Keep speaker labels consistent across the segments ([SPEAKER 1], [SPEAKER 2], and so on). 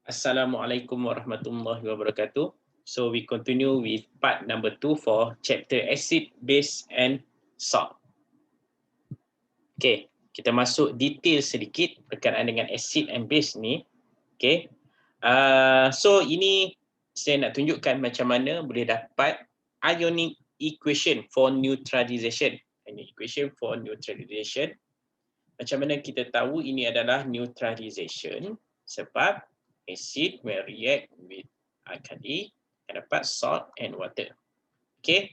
[SPEAKER 1] Assalamualaikum warahmatullahi wabarakatuh. So we continue with part number 2 for chapter acid, base and salt. Okay, kita masuk detail sedikit berkenaan dengan acid and base ni. Okay, so ini saya nak tunjukkan macam mana boleh dapat ionic equation for neutralization. Ionic equation for neutralization. Macam mana kita tahu ini adalah neutralization? Sebab acid will react with alkali and dapat salt and water. Okay.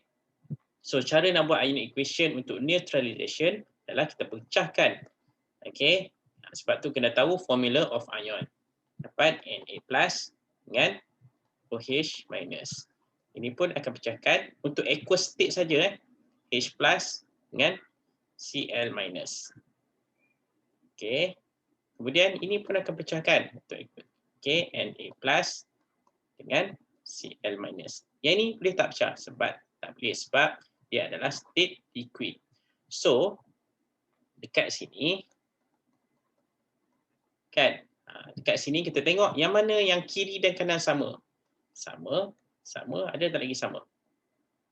[SPEAKER 1] So cara nak buat ionic equation untuk neutralization adalah kita pecahkan. Okay. Sebab tu kena tahu formula of ion. Dapat Na plus dengan OH minus. Ini pun akan pecahkan untuk aqueous state saja. H plus dengan Cl minus. Okay. Kemudian ini pun akan pecahkan untuk aqueous. Okay, Na plus dengan Cl minus. Yang ini boleh tak pecah? Sebab tak boleh, sebab dia adalah state liquid. So, dekat sini, kan, dekat sini kita tengok yang mana yang kiri dan kanan sama. Sama, ada tak lagi sama?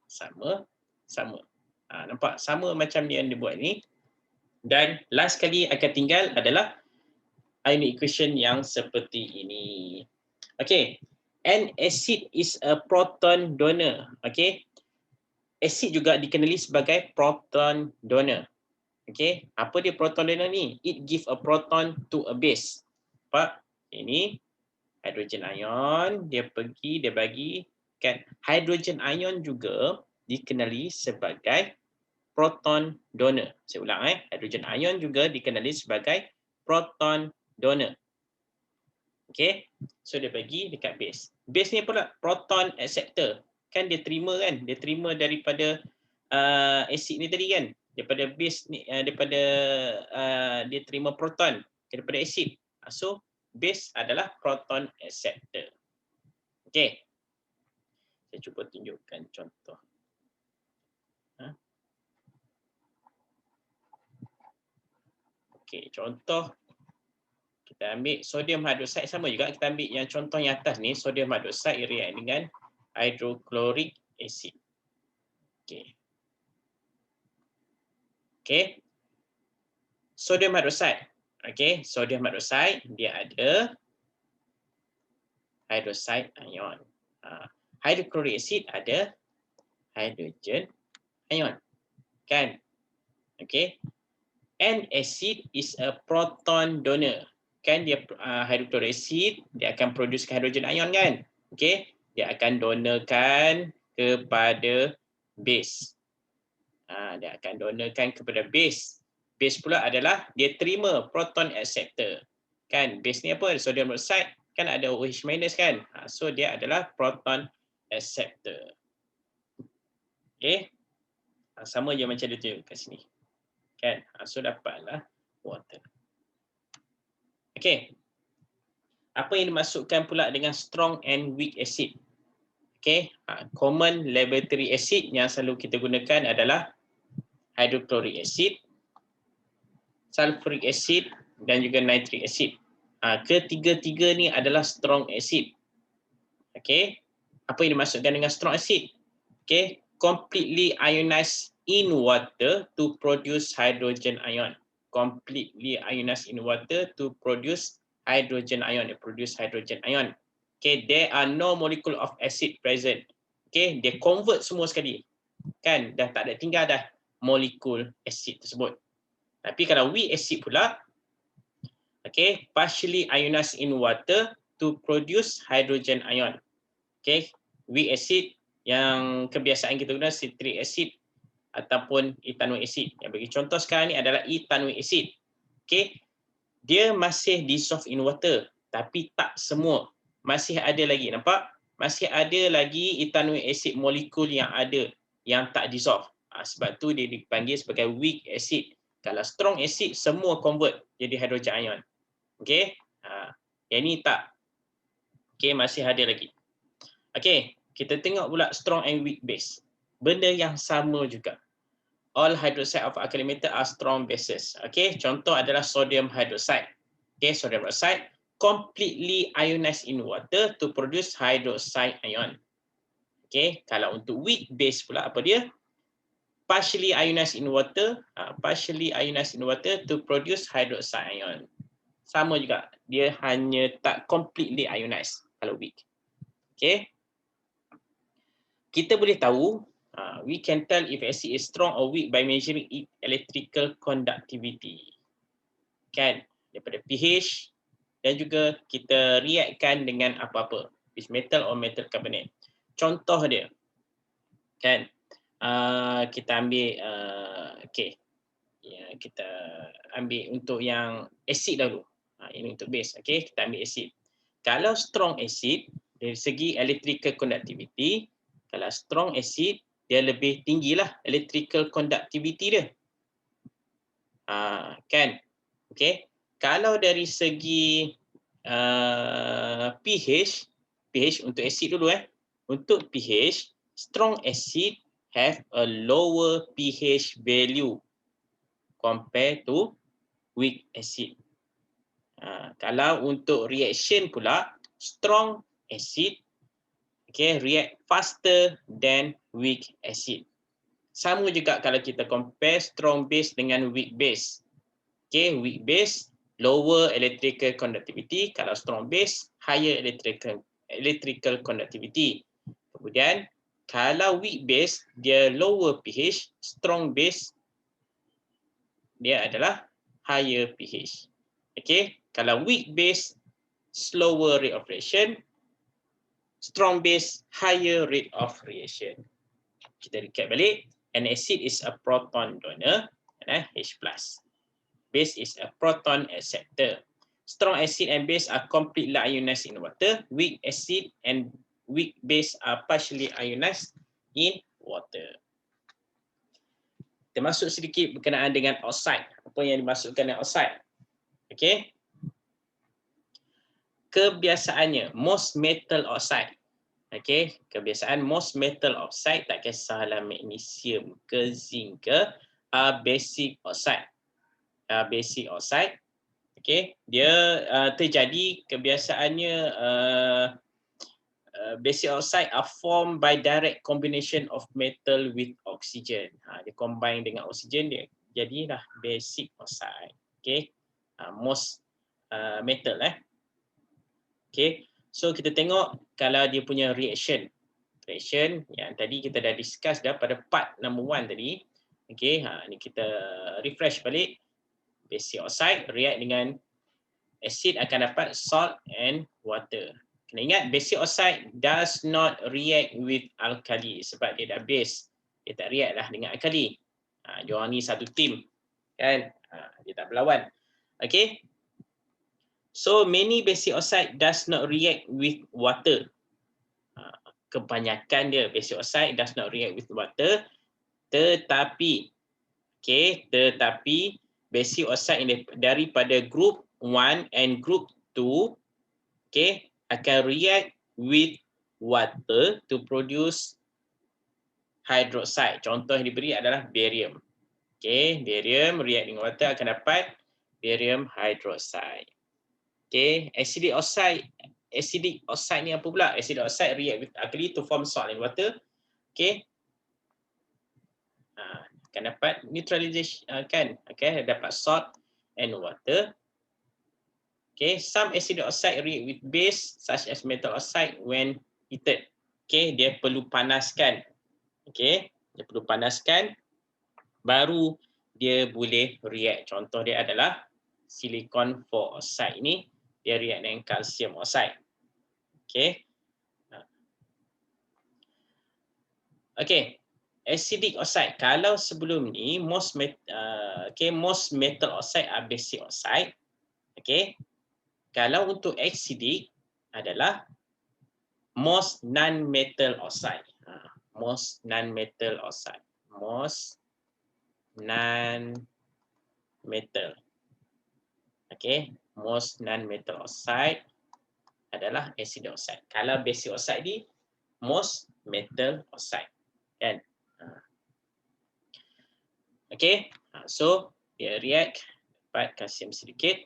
[SPEAKER 1] Sama. Nampak? Sama macam yang dia buat ni. Dan last kali akan tinggal adalah ionic equation yang seperti ini. Okay, an acid is a proton donor. Okay, acid juga dikenali sebagai proton donor. Okay, apa dia proton donor ni? It give a proton to a base. Nampak? Ini hydrogen ion, dia bagi kan. Hydrogen ion juga dikenali sebagai proton donor. Saya ulang hydrogen ion juga dikenali sebagai proton donor. Okay, so dia bagi dekat base. Base ni pula proton acceptor. Kan dia terima kan? Dia terima daripada acid ni tadi kan? Daripada base ni, dia terima proton daripada acid. So base adalah proton acceptor. Okay, saya cuba tunjukkan contoh. Okay, contoh. Kita ambil sodium hydroxide, sama juga kita ambil yang contoh yang atas ni, sodium hydroxide react dengan hydrochloric acid. Okay. Sodium hydroxide. Okay, sodium hydroxide dia ada hydroxide ion. Hydrochloric acid ada hydrogen ion. Kan? Okay. An acid is a proton donor. Kan dia hydrochloric acid, dia akan produce hydrogen ion kan? Okay, dia akan donorkan kepada base. Dia akan donorkan kepada base. Base pula adalah dia terima proton acceptor. Kan, base ni apa? Sodium hydroxide kan ada OH minus kan? So dia adalah proton acceptor. Okay, sama je macam dia tunjuk kat sini. Kan, so dapatlah water. Okay. Apa yang dimasukkan pula dengan strong and weak acid? Okay. Common laboratory acid yang selalu kita gunakan adalah hydrochloric acid, sulfuric acid dan juga nitric acid. Ketiga-tiga ni adalah strong acid. Okay. Apa yang dimasukkan dengan strong acid? Okay. Completely ionized in water to produce hydrogen ion. Completely ionized in water to produce hydrogen ion. Okay, there are no molecule of acid present. Okay, dia convert semua sekali. Kan, dah tak ada tinggal dah molekul acid tersebut. Tapi kalau weak acid pula, okay, partially ionized in water to produce hydrogen ion. Okay, weak acid yang kebiasaan kita guna citric acid ataupun ethanoic acid. Yang bagi contoh sekarang ni adalah ethanoic acid. Okay, dia masih dissolve in water, tapi tak semua. Masih ada lagi, nampak? Masih ada lagi ethanoic acid molekul yang ada, yang tak dissolve. Sebab tu dia dipanggil sebagai weak acid. Kalau strong acid, semua convert jadi hydrogen ion. Okay, yang ni tak. Okay, masih ada lagi. Okay, kita tengok pula strong and weak base. Benda yang sama juga. All hydroxide of alkali metal are strong bases. Okay, contoh adalah sodium hydroxide. Okay, sodium hydroxide completely ionized in water to produce hydroxide ion. Okay, kalau untuk weak base pula apa dia? Partially ionized in water, to produce hydroxide ion. Sama juga, dia hanya tak completely ionized kalau weak. Okay, kita boleh tahu, we can tell if acid is strong or weak by measuring its electrical conductivity. Kan, daripada pH dan juga kita reaktkan dengan apa-apa, with metal or metal carbonate. Contoh dia, kan, kita ambil, okay, ya, kita ambil untuk yang acid dahulu. Ini untuk base, okay, kita ambil acid. Kalau strong acid, dari segi electrical conductivity, kalau strong acid, dia lebih tinggilah electrical conductivity dia. Kan, okay. Kalau dari segi pH untuk acid dulu Untuk pH, strong acid have a lower pH value compared to weak acid. Kalau untuk reaction pula, strong acid react faster than weak acid. Sama juga kalau kita compare strong base dengan weak base. Weak base lower electrical conductivity, kalau strong base higher electrical conductivity. Kemudian kalau weak base dia lower pH, strong base dia adalah higher pH. Kalau weak base slower rate of reaction, strong base higher rate of reaction. Kita recap balik, an acid is a proton donor, H+. Base is a proton acceptor. Strong acid and base are completely ionized in water. Weak acid and weak base are partially ionized in water. Kita masuk sedikit berkenaan dengan oxide. Apa yang dimaksudkan dengan oxide? Okay. Kebiasaannya, most metal oxide. Okay. Kebiasaan most metal oxide, tak kisahlah magnesium ke zinc ke, basic oxide. Basic oxide, okay, dia terjadi kebiasaannya basic oxide are formed by direct combination of metal with oxygen. Dia combine dengan oxygen, dia jadilah basic oxide. Okay, most metal Okay, so kita tengok kalau dia punya reaction yang tadi kita dah discuss dah pada part number 1 tadi. Okay, ni kita refresh balik. Basic oxide react dengan acid akan dapat salt and water. Kena ingat, basic oxide does not react with alkali sebab dia dah base. Dia tak react lah dengan alkali. Diorang ni satu team, kan? Dia tak berlawan. Okay. So many basic oxide does not react with water. Kebanyakan dia basic oxide does not react with water, tetapi basic oxide daripada group 1 and group 2 akan react with water to produce hydroxide. Contoh yang diberi adalah barium. Barium react dengan water akan dapat barium hydroxide. Acidic oxide ni apa pula? Acidic oxide react with alkali to form salt and water. Akan dapat neutralization, dapat salt and water. Some acidic oxide react with base such as metal oxide when heated. Dia perlu panaskan. Dia perlu panaskan baru dia boleh react. Contoh dia adalah silicon 4 oxide ini, dia react dengan calcium oxide. Acidic oxide, kalau sebelum ni most metal oxide are basic oxide. Kalau untuk acidic adalah most non-metal oxide. Most non-metal oxide. Most non-metal. Most non-metal oxide adalah acidic oxide. Kalau basic oxide ni most metal oxide. Kan? So dia react, dapat kalsium sedikit.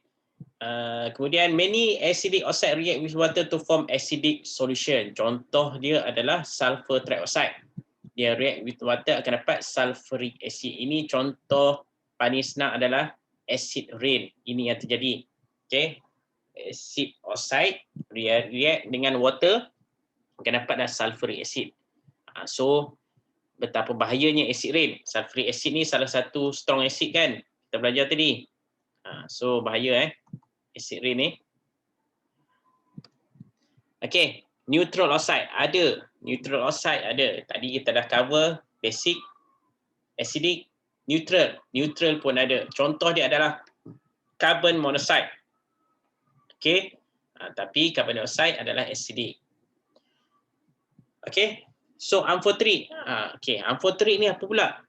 [SPEAKER 1] Kemudian many acidic oxide react with water to form acidic solution. Contoh dia adalah sulfur trioxide. Dia react with water akan dapat sulfuric acid. Ini contoh paling senang adalah acid rain. Ini yang terjadi. Okay. Acid oxide react dengan water akan dapat sulfuric acid. So betapa bahayanya acid rain. Sulfuric acid ni salah satu strong acid kan. Kita belajar tadi. So bahaya acid rain ni. Okay, neutral oxide ada. Neutral oxide ada. Tadi kita dah cover basic, acidic, neutral. Neutral pun ada. Contoh dia adalah carbon monoxide. Okay, tapi carbon dioxide adalah acidic. Okay, so amphoteric. Okay, amphoteric ni apa pula?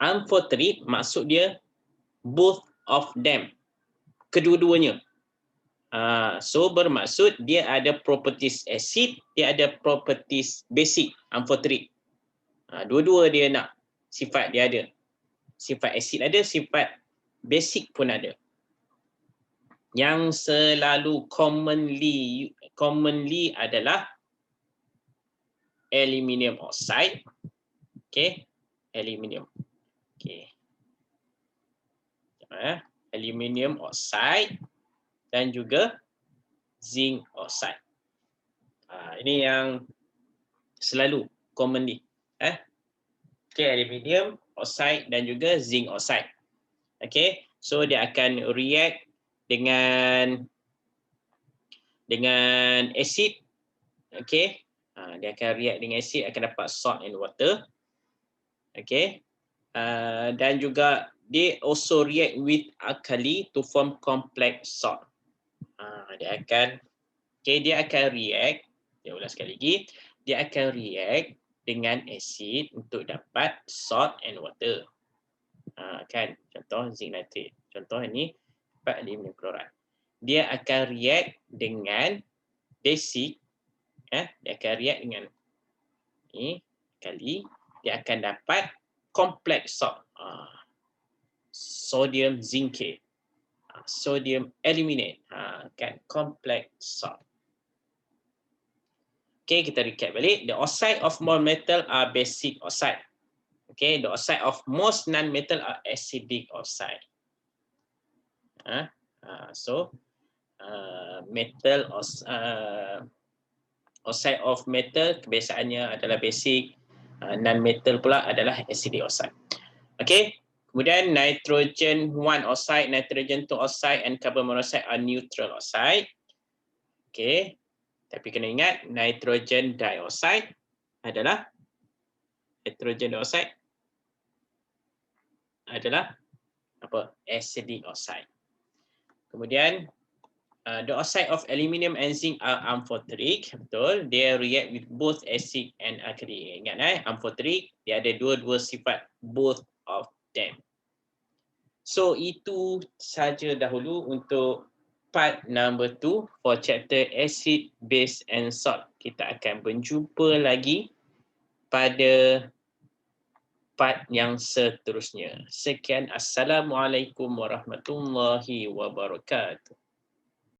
[SPEAKER 1] Amphoteric maksud dia both of them. Kedua-duanya. So bermaksud dia ada properties acid, dia ada properties basic, amphoteric. Dua-dua dia nak, sifat dia ada. Sifat acid ada, sifat basic pun ada. Yang selalu commonly adalah aluminium oxide. Okay, aluminium. Okay. Aluminium oxide dan juga zinc oxide. Ini yang selalu commonly. Okay, aluminium oxide dan juga zinc oxide. Okay, so dia akan react dengan acid. Okay, dia akan react dengan acid, akan dapat salt and water. Okay, dan juga they also react with alkali to form complex salt. Dia akan react, dia ulang sekali lagi, dia akan react dengan acid untuk dapat salt and water. Kan, contoh zinc nitrate, contoh ini aluminium chloride. Dia akan react dengan basic, dia akan react dengan ini kali, dia akan dapat complex salt, sodium zincate, sodium aluminate, kan, complex salt. Okay, kita recap balik. The oxide of more metal are basic oxide. Okay, the oxide of most non-metal are acidic oxide. Oxide of metal kebiasaannya adalah basic, non-metal pula adalah acidic oxide. Okay, kemudian nitrogen 1 oxide, nitrogen 2 oxide and carbon monoxide are neutral oxide. Okay, tapi kena ingat nitrogen dioxide adalah apa? Acidic oxide. Kemudian the oxide of aluminium and zinc are amphoteric. Betul, they react with both acid and alkali. Ingat amphoteric, dia ada dua-dua sifat, both of them. So itu saja dahulu untuk part number 2 for chapter acid, base and salt. Kita akan berjumpa lagi pada part yang seterusnya. Sekian, Assalamualaikum warahmatullahi wabarakatuh.